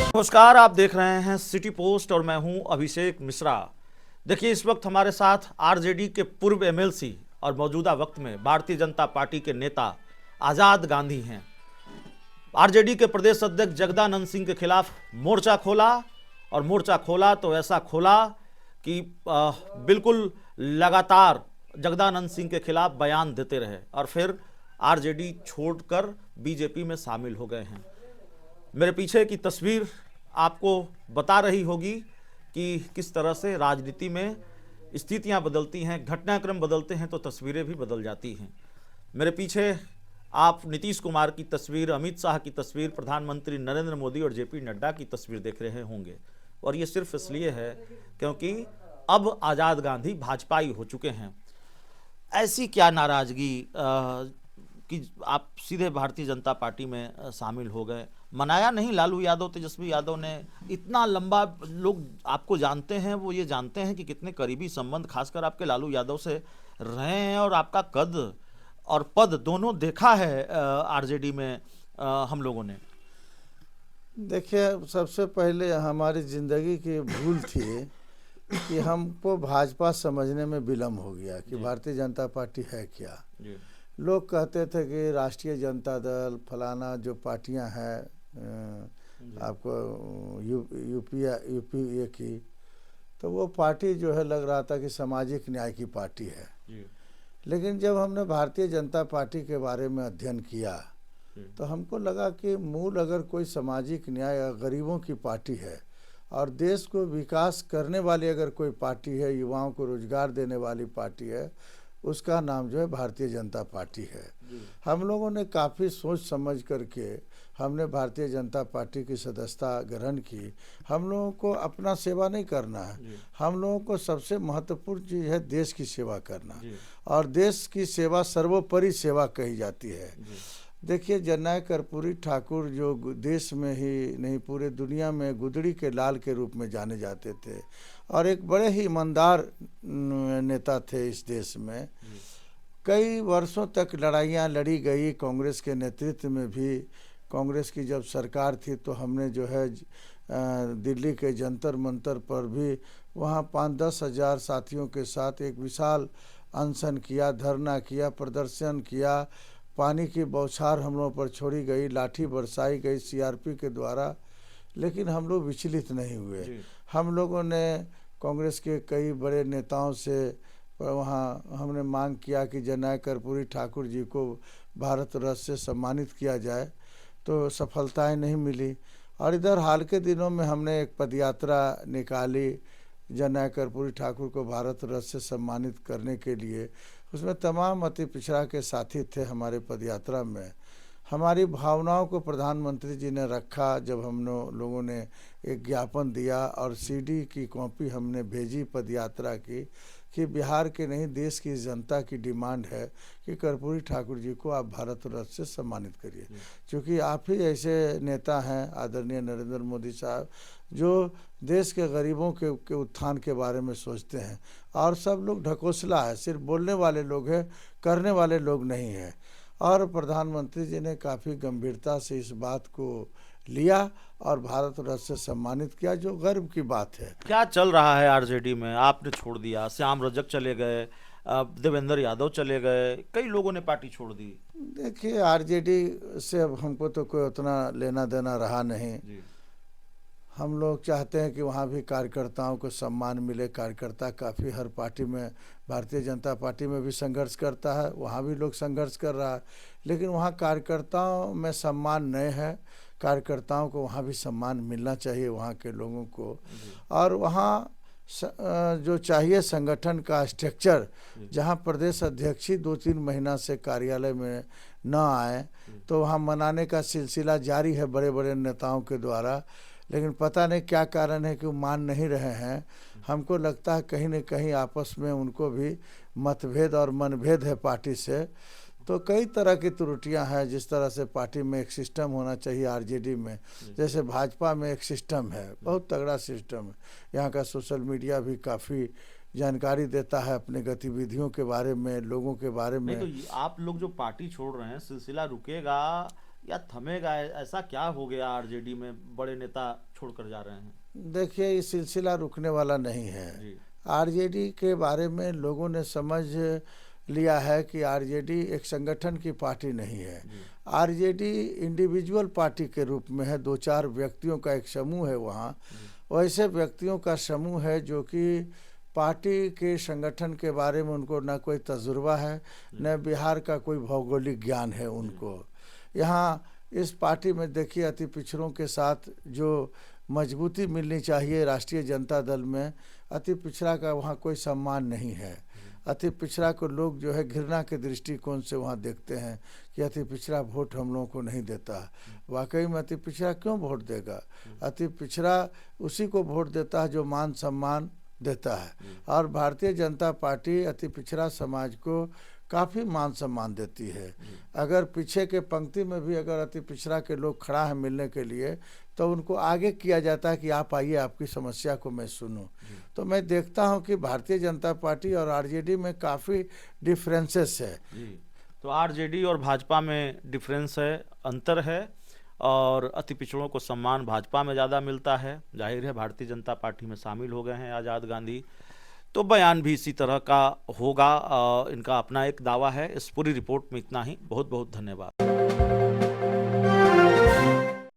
नमस्कार, आप देख रहे हैं सिटी पोस्ट और मैं हूं अभिषेक मिश्रा। देखिए, इस वक्त हमारे साथ आरजेडी के पूर्व एमएलसी और मौजूदा वक्त में भारतीय जनता पार्टी के नेता आजाद गांधी हैं। आरजेडी के प्रदेश अध्यक्ष जगदानंद सिंह के खिलाफ मोर्चा खोला और मोर्चा खोला तो ऐसा खोला कि बिल्कुल लगातार जगदानंद सिंह के खिलाफ बयान देते रहे और फिर आरजेडी छोड़कर बीजेपी में शामिल हो गए हैं। मेरे पीछे की तस्वीर आपको बता रही होगी कि किस तरह से राजनीति में स्थितियां बदलती हैं, घटनाक्रम बदलते हैं तो तस्वीरें भी बदल जाती हैं। मेरे पीछे आप नीतीश कुमार की तस्वीर, अमित शाह की तस्वीर, प्रधानमंत्री नरेंद्र मोदी और जेपी नड्डा की तस्वीर देख रहे होंगे और ये सिर्फ इसलिए है क्योंकि अब आज़ाद गांधी भाजपाई हो चुके हैं। ऐसी क्या नाराज़गी कि आप सीधे भारतीय जनता पार्टी में शामिल हो गए? मनाया नहीं लालू यादव, तेजस्वी यादव ने? इतना लंबा लोग आपको जानते हैं, वो ये जानते हैं कि कितने करीबी संबंध खासकर आपके लालू यादव से रहे हैं और आपका कद और पद दोनों देखा है आरजेडी में हम लोगों ने। देखिए, सबसे पहले हमारी ज़िंदगी की भूल थी कि हमको भाजपा समझने में विलम्ब हो गया कि भारतीय जनता पार्टी है क्या। लोग कहते थे कि राष्ट्रीय जनता दल फलाना जो पार्टियां हैं आपको यूपीए की, तो वो पार्टी जो है लग रहा था कि सामाजिक न्याय की पार्टी है। लेकिन जब हमने भारतीय जनता पार्टी के बारे में अध्ययन किया तो हमको लगा कि मूल अगर कोई सामाजिक न्याय या गरीबों की पार्टी है और देश को विकास करने वाली अगर कोई पार्टी है, युवाओं को रोजगार देने वाली पार्टी है, उसका नाम जो है भारतीय जनता पार्टी है। हम लोगों ने काफ़ी सोच समझ करके हमने भारतीय जनता पार्टी की सदस्यता ग्रहण की। हम लोगों को अपना सेवा नहीं करना है, हम लोगों को सबसे महत्वपूर्ण चीज़ है देश की सेवा करना, और देश की सेवा सर्वोपरि सेवा कही जाती है। देखिए, जननायक कर्पूरी ठाकुर जो देश में ही नहीं पूरे दुनिया में गुदड़ी के लाल के रूप में जाने जाते थे और एक बड़े ही ईमानदार नेता थे इस देश में। कई वर्षों तक लड़ाइयाँ लड़ी गई कांग्रेस के नेतृत्व में भी। कांग्रेस की जब सरकार थी तो हमने जो है दिल्ली के जंतर मंतर पर भी वहाँ 5-10 हज़ार साथियों के साथ एक विशाल अनशन किया, धरना किया, प्रदर्शन किया। पानी की बौछार हम लोगों पर छोड़ी गई, लाठी बरसाई गई सीआरपी के द्वारा, लेकिन हम लोग विचलित नहीं हुए। हम लोगों ने कांग्रेस के कई बड़े नेताओं से वहाँ हमने मांग किया कि जननायक कर्पूरी ठाकुर जी को भारत रत्न से सम्मानित किया जाए, तो सफलताएं नहीं मिली। और इधर हाल के दिनों में हमने एक पदयात्रा निकाली जननायक कर्पूरी ठाकुर को भारत रत्न से सम्मानित करने के लिए। उसमें तमाम अति पिछड़ा के साथी थे हमारे पदयात्रा में। हमारी भावनाओं को प्रधानमंत्री जी ने रखा जब हम लोगों ने एक ज्ञापन दिया और सीडी की कॉपी हमने भेजी पदयात्रा की कि बिहार के नहीं देश की जनता की डिमांड है कि कर्पूरी ठाकुर जी को आप भारत रत्न से सम्मानित करिए, क्योंकि आप ही ऐसे नेता हैं आदरणीय नरेंद्र मोदी साहब जो देश के गरीबों के उत्थान के बारे में सोचते हैं। और सब लोग ढकोसला है, सिर्फ बोलने वाले लोग हैं, करने वाले लोग नहीं हैं। और प्रधानमंत्री जी ने काफ़ी गंभीरता से इस बात को लिया और भारत रत्न से सम्मानित किया, जो गर्व की बात है। क्या चल रहा है आरजेडी में? आपने छोड़ दिया, श्याम रजक चले गए, देवेंद्र यादव चले गए, कई लोगों ने पार्टी छोड़ दी। देखिए, आरजेडी से अब हमको तो कोई उतना लेना देना रहा नहीं। हम लोग चाहते हैं कि वहाँ भी कार्यकर्ताओं को सम्मान मिले। कार्यकर्ता काफ़ी हर पार्टी में, भारतीय जनता पार्टी में भी संघर्ष करता है, वहाँ भी लोग संघर्ष कर रहा है, लेकिन वहाँ कार्यकर्ताओं में सम्मान नहीं है। कार्यकर्ताओं को वहाँ भी सम्मान मिलना चाहिए वहाँ के लोगों को। और वहाँ जो चाहिए संगठन का स्ट्रक्चर, जहाँ प्रदेश अध्यक्ष ही 2-3 महीना से कार्यालय में न आए, तो वहाँ मनाने का सिलसिला जारी है बड़े बड़े नेताओं के द्वारा, लेकिन पता नहीं क्या कारण है कि वो मान नहीं रहे हैं। हमको लगता है कहीं न कहीं आपस में उनको भी मतभेद और मनभेद है पार्टी से। तो कई तरह की त्रुटियां हैं। जिस तरह से पार्टी में एक सिस्टम होना चाहिए आरजेडी में, जैसे भाजपा में एक सिस्टम है, बहुत तगड़ा सिस्टम है। यहाँ का सोशल मीडिया भी काफ़ी जानकारी देता है अपने गतिविधियों के बारे में, लोगों के बारे में। नहीं तो आप लोग जो पार्टी छोड़ रहे हैं, सिलसिला रुकेगा या थमेगा? ऐसा क्या हो गया आरजेडी में, बड़े नेता छोड़कर जा रहे हैं? देखिए, ये सिलसिला रुकने वाला नहीं है। जी। आरजेडी के बारे में लोगों ने समझ लिया है कि आरजेडी एक संगठन की पार्टी नहीं है। आरजेडी इंडिविजुअल पार्टी के रूप में है, दो चार व्यक्तियों का एक समूह है वहाँ। वैसे व्यक्तियों का समूह है जो कि पार्टी के संगठन के बारे में उनको न कोई तजुर्बा है, न बिहार का कोई भौगोलिक ज्ञान है उनको। यहाँ इस पार्टी में देखिए, अति पिछड़ों के साथ जो मजबूती मिलनी चाहिए राष्ट्रीय जनता दल में, अति पिछड़ा का वहाँ कोई सम्मान नहीं है। अति पिछड़ा को लोग जो है घृणा के दृष्टिकोण से वहाँ देखते हैं कि अति पिछड़ा वोट हम लोगों को नहीं देता। वाकई में अति पिछड़ा क्यों वोट देगा? अति पिछड़ा उसी को वोट देता है जो मान सम्मान देता है। और भारतीय जनता पार्टी अति पिछड़ा समाज को काफ़ी मान सम्मान देती है। अगर पीछे के पंक्ति में भी अगर अति पिछड़ा के लोग खड़ा है मिलने के लिए, तो उनको आगे किया जाता है कि आप आइए, आपकी समस्या को मैं सुनूं। तो मैं देखता हूं कि भारतीय जनता पार्टी और आरजेडी में काफ़ी डिफरेंसेस है। तो आरजेडी और भाजपा में डिफरेंस है, अंतर है, और अति पिछड़ों को सम्मान भाजपा में ज़्यादा मिलता है। जाहिर है भारतीय जनता पार्टी में शामिल हो गए हैं आज़ाद गांधी, तो बयान भी इसी तरह का होगा। इनका अपना एक दावा है। इस पूरी रिपोर्ट में इतना ही। बहुत बहुत धन्यवाद।